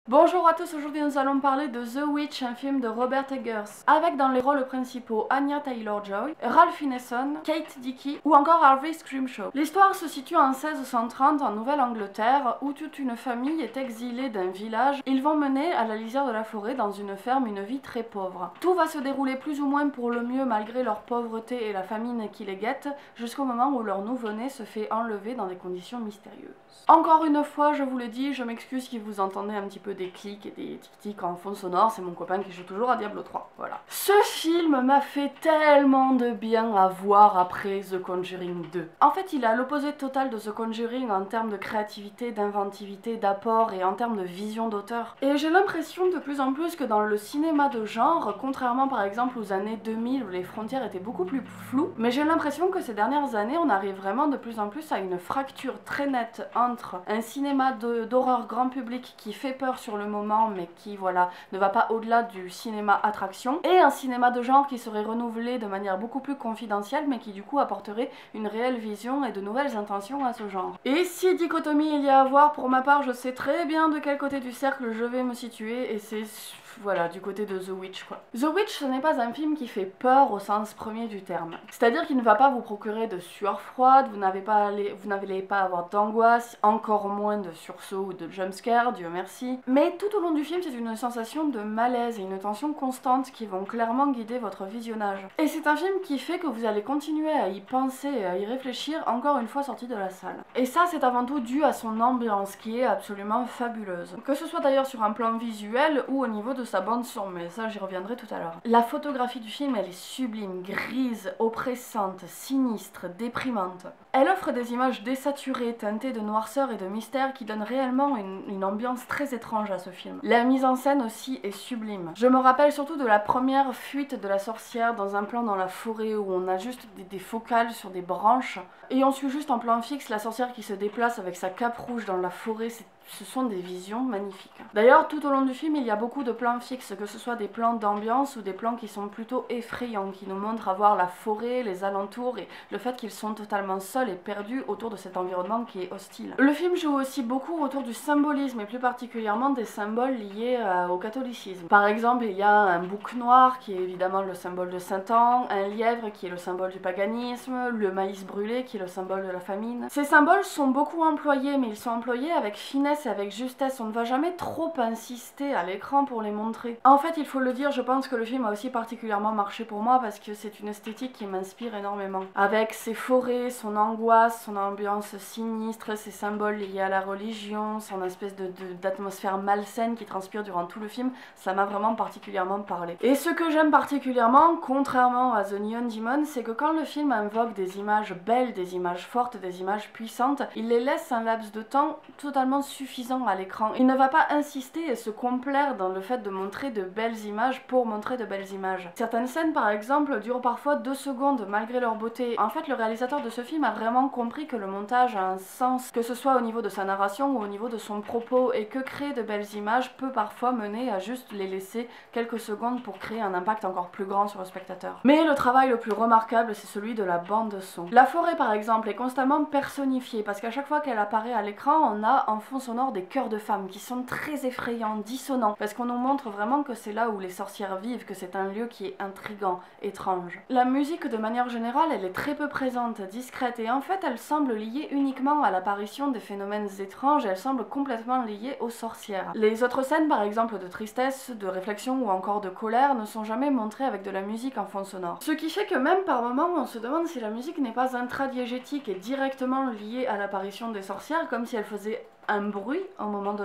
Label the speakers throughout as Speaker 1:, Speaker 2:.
Speaker 1: Bonjour à tous, aujourd'hui nous allons parler de The Witch, un film de Robert Eggers, avec dans les rôles principaux Anya Taylor-Joy, Ralph Ineson, Kate Dickie ou encore Harvey Scrimshaw. L'histoire se situe en 1630 en Nouvelle-Angleterre, où toute une famille est exilée d'un village. Ils vont mener à la lisière de la forêt dans une ferme une vie très pauvre. Tout va se dérouler plus ou moins pour le mieux malgré leur pauvreté et la famine qui les guette, jusqu'au moment où leur nouveau-né se fait enlever dans des conditions mystérieuses. Encore une fois, je vous le dis, je m'excuse si vous entendez un petit peu des clics et des tic-tics en fond sonore, c'est mon copain qui joue toujours à Diablo 3, voilà. Ce film m'a fait tellement de bien à voir après The Conjuring 2. En fait, il est à l'opposé total de The Conjuring en termes de créativité, d'inventivité, d'apport et en termes de vision d'auteur. Et j'ai l'impression de plus en plus que dans le cinéma de genre, contrairement par exemple aux années 2000 où les frontières étaient beaucoup plus floues, mais j'ai l'impression que ces dernières années, on arrive vraiment de plus en plus à une fracture très nette entre un cinéma d'horreur grand public qui fait peur sur le moment mais qui voilà ne va pas au-delà du cinéma attraction et un cinéma de genre qui serait renouvelé de manière beaucoup plus confidentielle mais qui du coup apporterait une réelle vision et de nouvelles intentions à ce genre. Et si dichotomie il y a à voir, pour ma part je sais très bien de quel côté du cercle je vais me situer et c'est voilà, du côté de The Witch quoi. The Witch, ce n'est pas un film qui fait peur au sens premier du terme. C'est-à-dire qu'il ne va pas vous procurer de sueur froide, vous n'allez pas avoir d'angoisse, encore moins de sursaut ou de jumpscare, Dieu merci. Mais tout au long du film, c'est une sensation de malaise et une tension constante qui vont clairement guider votre visionnage. Et c'est un film qui fait que vous allez continuer à y penser et à y réfléchir encore une fois sorti de la salle. Et ça, c'est avant tout dû à son ambiance qui est absolument fabuleuse. Que ce soit d'ailleurs sur un plan visuel ou au niveau de sa bande son, mais ça j'y reviendrai tout à l'heure. La photographie du film, elle est sublime, grise, oppressante, sinistre, déprimante. Elle offre des images désaturées, teintées de noirceur et de mystère qui donnent réellement une ambiance très étrange à ce film. La mise en scène aussi est sublime. Je me rappelle surtout de la première fuite de la sorcière dans un plan dans la forêt où on a juste des focales sur des branches et on suit juste en plan fixe la sorcière qui se déplace avec sa cape rouge dans la forêt. Ce sont des visions magnifiques. D'ailleurs, tout au long du film, il y a beaucoup de plans fixes, que ce soit des plans d'ambiance ou des plans qui sont plutôt effrayants, qui nous montrent à voir la forêt, les alentours et le fait qu'ils sont totalement seuls et perdus autour de cet environnement qui est hostile. Le film joue aussi beaucoup autour du symbolisme et plus particulièrement des symboles liés au catholicisme. Par exemple, il y a un bouc noir qui est évidemment le symbole de Satan, un lièvre qui est le symbole du paganisme, le maïs brûlé qui est le symbole de la famine. Ces symboles sont beaucoup employés, mais ils sont employés avec finesse et avec justesse, on ne va jamais trop insister à l'écran pour les montrer. En fait, il faut le dire, je pense que le film a aussi particulièrement marché pour moi parce que c'est une esthétique qui m'inspire énormément. Avec ses forêts, son angoisse, son ambiance sinistre, ses symboles liés à la religion, son espèce d'atmosphère malsaine qui transpire durant tout le film, ça m'a vraiment particulièrement parlé. Et ce que j'aime particulièrement, contrairement à The Neon Demon, c'est que quand le film invoque des images belles, des images fortes, des images puissantes, il les laisse un laps de temps totalement suffisant à l'écran. Il ne va pas insister et se complaire dans le fait de montrer de belles images pour montrer de belles images. Certaines scènes par exemple durent parfois 2 secondes malgré leur beauté. En fait, le réalisateur de ce film a vraiment compris que le montage a un sens, que ce soit au niveau de sa narration ou au niveau de son propos, et que créer de belles images peut parfois mener à juste les laisser quelques secondes pour créer un impact encore plus grand sur le spectateur. Mais le travail le plus remarquable, c'est celui de la bande son. La forêt par exemple est constamment personnifiée parce qu'à chaque fois qu'elle apparaît à l'écran, on a en fond sonore des chœurs de femmes qui sont très effrayants, dissonants, parce qu'on nous montre vraiment que c'est là où les sorcières vivent, que c'est un lieu qui est intrigant, étrange. La musique de manière générale, elle est très peu présente, discrète, et en fait elle semble liée uniquement à l'apparition des phénomènes étranges, elle semble complètement liée aux sorcières. Les autres scènes par exemple de tristesse, de réflexion ou encore de colère ne sont jamais montrées avec de la musique en fond sonore. Ce qui fait que même par moments on se demande si la musique n'est pas intradiégétique et directement liée à l'apparition des sorcières, comme si elle faisait un bruit au moment de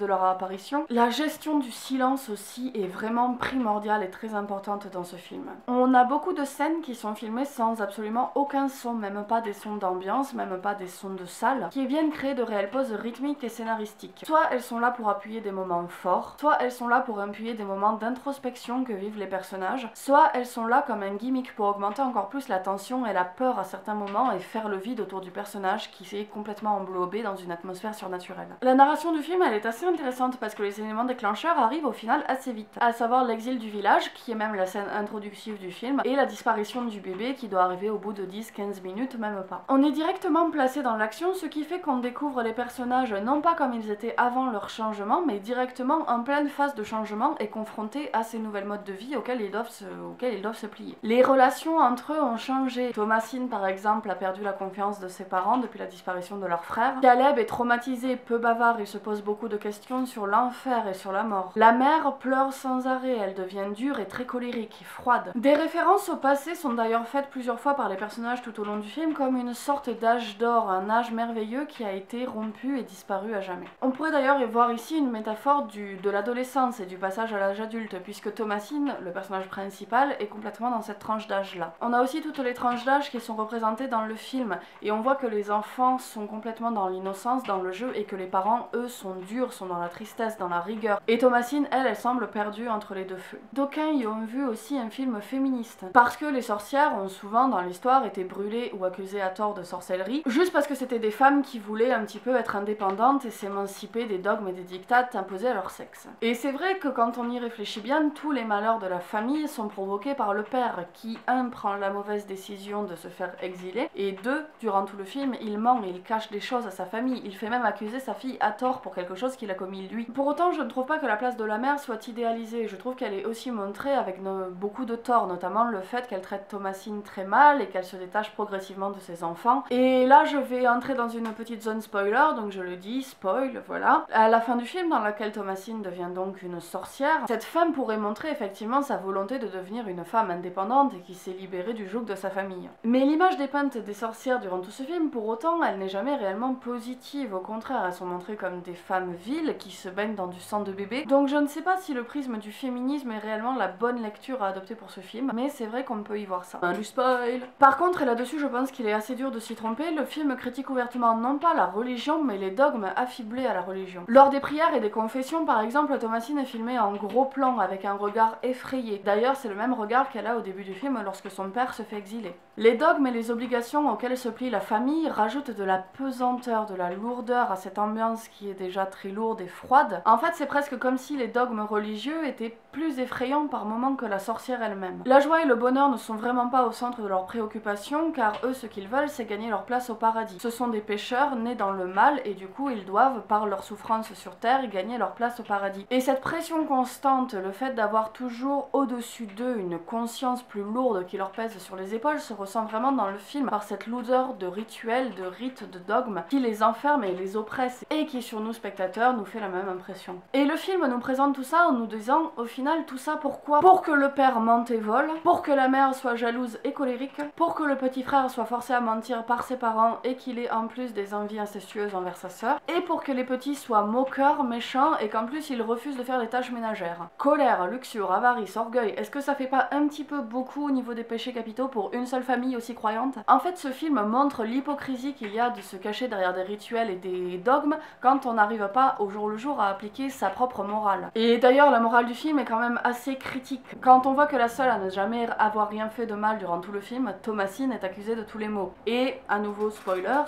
Speaker 1: leur apparition. La gestion du silence aussi est vraiment primordiale et très importante dans ce film. On a beaucoup de scènes qui sont filmées sans absolument aucun son, même pas des sons d'ambiance, même pas des sons de salle, qui viennent créer de réelles pauses rythmiques et scénaristiques. Soit elles sont là pour appuyer des moments forts, soit elles sont là pour appuyer des moments d'introspection que vivent les personnages, soit elles sont là comme un gimmick pour augmenter encore plus la tension et la peur à certains moments et faire le vide autour du personnage qui s'est complètement englobé dans une atmosphère surnaturelle. naturel. La narration du film elle est assez intéressante parce que les éléments déclencheurs arrivent au final assez vite, à savoir l'exil du village qui est même la scène introductive du film et la disparition du bébé qui doit arriver au bout de 10-15 minutes, même pas. On est directement placé dans l'action, ce qui fait qu'on découvre les personnages non pas comme ils étaient avant leur changement, mais directement en pleine phase de changement et confrontés à ces nouvelles modes de vie auxquels ils doivent se plier. Les relations entre eux ont changé. Thomasine par exemple a perdu la confiance de ses parents depuis la disparition de leur frère. Caleb est traumatisé, peu bavard et se pose beaucoup de questions sur l'enfer et sur la mort. La mère pleure sans arrêt, elle devient dure et très colérique et froide. Des références au passé sont d'ailleurs faites plusieurs fois par les personnages tout au long du film comme une sorte d'âge d'or, un âge merveilleux qui a été rompu et disparu à jamais. On pourrait d'ailleurs y voir ici une métaphore de l'adolescence et du passage à l'âge adulte puisque Thomasine, le personnage principal, est complètement dans cette tranche d'âge là. On a aussi toutes les tranches d'âge qui sont représentées dans le film et on voit que les enfants sont complètement dans l'innocence, dans le jeu et que les parents eux sont durs, sont dans la tristesse, dans la rigueur. Et Thomasine elle semble perdue entre les deux feux. D'aucuns y ont vu aussi un film féministe parce que les sorcières ont souvent dans l'histoire été brûlées ou accusées à tort de sorcellerie juste parce que c'était des femmes qui voulaient un petit peu être indépendantes et s'émanciper des dogmes et des dictats imposés à leur sexe. Et c'est vrai que quand on y réfléchit bien, tous les malheurs de la famille sont provoqués par le père qui, un, prend la mauvaise décision de se faire exiler et deux, durant tout le film, il ment et il cache des choses à sa famille. Il fait même accuser sa fille à tort pour quelque chose qu'il a commis lui. Pour autant, je ne trouve pas que la place de la mère soit idéalisée. Je trouve qu'elle est aussi montrée avec beaucoup de tort, notamment le fait qu'elle traite Thomasine très mal et qu'elle se détache progressivement de ses enfants. Et là, je vais entrer dans une petite zone spoiler, donc je le dis, spoil, voilà. À la fin du film, dans laquelle Thomasine devient donc une sorcière, cette femme pourrait montrer effectivement sa volonté de devenir une femme indépendante et qui s'est libérée du joug de sa famille. Mais l'image dépeinte des sorcières durant tout ce film, pour autant, elle n'est jamais réellement positive. Au contraire, elles sont montrées comme des femmes viles qui se baignent dans du sang de bébé. Donc je ne sais pas si le prisme du féminisme est réellement la bonne lecture à adopter pour ce film, mais c'est vrai qu'on peut y voir ça. Du spoil. Par contre, et là-dessus je pense qu'il est assez dur de s'y tromper, le film critique ouvertement non pas la religion, mais les dogmes affiblés à la religion. Lors des prières et des confessions, par exemple, Thomasine est filmée en gros plan avec un regard effrayé. D'ailleurs, c'est le même regard qu'elle a au début du film lorsque son père se fait exiler. Les dogmes et les obligations auxquelles se plie la famille rajoutent de la pesanteur, de la lourdeur à cette ambiance qui est déjà très lourde et froide. En fait, c'est presque comme si les dogmes religieux étaient plus effrayants par moments que la sorcière elle-même. La joie et le bonheur ne sont vraiment pas au centre de leurs préoccupations, car eux, ce qu'ils veulent, c'est gagner leur place au paradis. Ce sont des pécheurs nés dans le mal et du coup, ils doivent, par leur souffrance sur terre, gagner leur place au paradis. Et cette pression constante, le fait d'avoir toujours au-dessus d'eux une conscience plus lourde qui leur pèse sur les épaules, se ressent vraiment dans le film par cette lourdeur de rituels, de rites, de dogmes qui les enferme et les oppresse et qui sur nous spectateurs nous fait la même impression. Et le film nous présente tout ça en nous disant au final tout ça pourquoi? Pour que le père mente et vole, pour que la mère soit jalouse et colérique, pour que le petit frère soit forcé à mentir par ses parents et qu'il ait en plus des envies incestueuses envers sa sœur, et pour que les petits soient moqueurs, méchants et qu'en plus ils refusent de faire les tâches ménagères. Colère, luxure, avarice, orgueil, est-ce que ça fait pas un petit peu beaucoup au niveau des péchés capitaux pour une seule famille aussi croyante? En fait, ce film montre l'hypocrisie qu'il y a de se cacher derrière des rituels et des dogmes quand on n'arrive pas au jour le jour à appliquer sa propre morale. Et d'ailleurs, la morale du film est quand même assez critique. Quand on voit que la seule à ne jamais avoir rien fait de mal durant tout le film, Thomasine est accusée de tous les maux. Et, à nouveau, spoiler,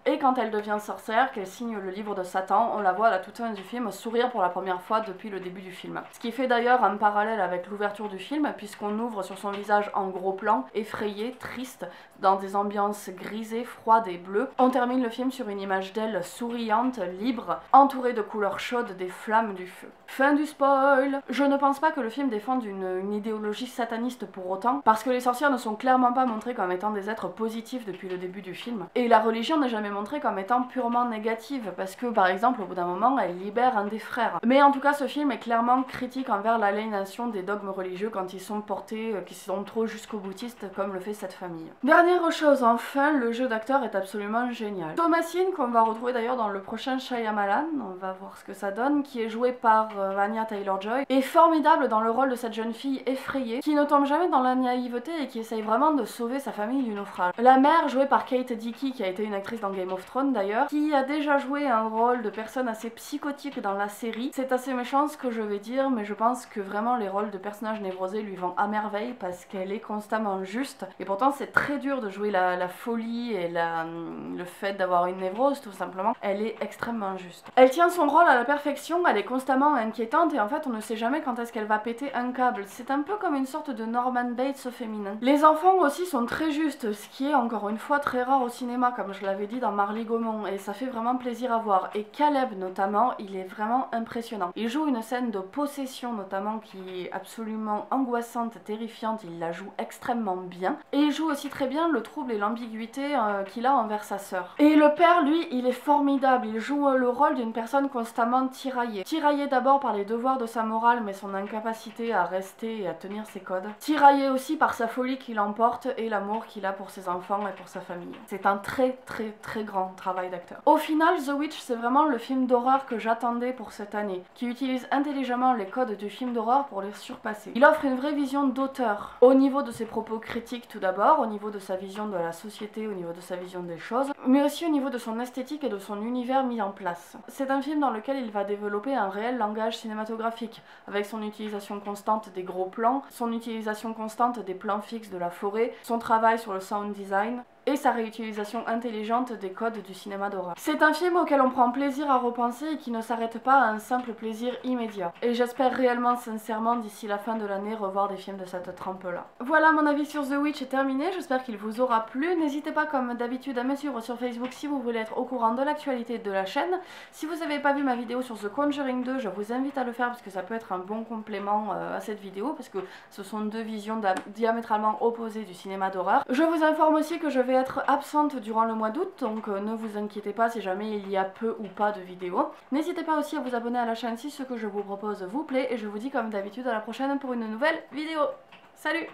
Speaker 1: et quand elle devient sorcière, qu'elle signe le livre de Satan, on la voit à la toute fin du film sourire pour la première fois depuis le début du film. Ce qui fait d'ailleurs un parallèle avec l'ouverture du film, puisqu'on ouvre sur son visage en gros plan, effrayé, triste, dans des ambiances grisées, froides et bleues. On termine le film sur une image d'elle souriante, libre, entourée de couleurs chaudes des flammes du feu. Fin du spoil. Je ne pense pas que le film défende une idéologie sataniste pour autant, parce que les sorcières ne sont clairement pas montrées comme étant des êtres positifs depuis le début du film. Et la religion n'est jamais montrée comme étant purement négative, parce que par exemple au bout d'un moment elle libère un des frères. Mais en tout cas ce film est clairement critique envers l'aliénation des dogmes religieux quand ils sont portés, qui sont trop jusqu'au boutiste comme le fait cette famille. Dernière chose, enfin, le jeu d'acteur est absolument génial. Thomasine, qu'on va retrouver d'ailleurs dans le prochain Shyamalan, on va voir ce que ça donne, qui est joué par Anya Taylor-Joy, est formidable dans le rôle de cette jeune fille effrayée, qui ne tombe jamais dans la naïveté et qui essaye vraiment de sauver sa famille du naufrage. La mère, jouée par Kate Dickie, qui a été une actrice dans Game of Thrones d'ailleurs, qui a déjà joué un rôle de personne assez psychotique dans la série. C'est assez méchant ce que je vais dire, mais je pense que vraiment les rôles de personnages névrosés lui vont à merveille parce qu'elle est constamment juste et pourtant c'est très dur de jouer la folie et le fait d'avoir une névrose tout simplement. Elle est extrêmement juste. Elle tient son rôle à la perfection, elle est constamment inquiétante et en fait on ne sait jamais quand est-ce qu'elle va péter un câble. C'est un peu comme une sorte de Norman Bates au féminin. Les enfants aussi sont très justes, ce qui est encore une fois très rare au cinéma comme je l'avais dit dans Marly Gaumont, et ça fait vraiment plaisir à voir. Et Caleb notamment, il est vraiment impressionnant. Il joue une scène de possession notamment qui est absolument angoissante, terrifiante, il la joue extrêmement bien. Et il joue aussi très bien le trouble et l'ambiguïté qu'il a envers sa sœur. Et le père, lui, il est formidable, il joue le rôle d'une personne constamment tiraillée. Tiraillée d'abord par les devoirs de sa morale, mais son incapacité à rester et à tenir ses codes. Tiraillée aussi par sa folie qui l'emporte et l'amour qu'il a pour ses enfants et pour sa famille. C'est un très grand travail d'acteur. Au final, The Witch, c'est vraiment le film d'horreur que j'attendais pour cette année, qui utilise intelligemment les codes du film d'horreur pour les surpasser. Il offre une vraie vision d'auteur, au niveau de ses propos critiques tout d'abord, au niveau de sa vision de la société, au niveau de sa vision des choses, mais aussi au niveau de son esthétique et de son univers mis en place. C'est un film dans lequel il va développer un réel langage cinématographique, avec son utilisation constante des gros plans, son utilisation constante des plans fixes de la forêt, son travail sur le sound design, et sa réutilisation intelligente des codes du cinéma d'horreur. C'est un film auquel on prend plaisir à repenser et qui ne s'arrête pas à un simple plaisir immédiat. Et j'espère réellement, sincèrement, d'ici la fin de l'année, revoir des films de cette trempe-là. Voilà, mon avis sur The Witch est terminé, j'espère qu'il vous aura plu. N'hésitez pas, comme d'habitude, à me suivre sur Facebook si vous voulez être au courant de l'actualité de la chaîne. Si vous n'avez pas vu ma vidéo sur The Conjuring 2, je vous invite à le faire parce que ça peut être un bon complément à cette vidéo, parce que ce sont deux visions diamétralement opposées du cinéma d'horreur. Je vous informe aussi que je vais être absente durant le mois d'août, donc ne vous inquiétez pas si jamais il y a peu ou pas de vidéos. N'hésitez pas aussi à vous abonner à la chaîne si ce que je vous propose vous plaît, et je vous dis comme d'habitude à la prochaine pour une nouvelle vidéo. Salut!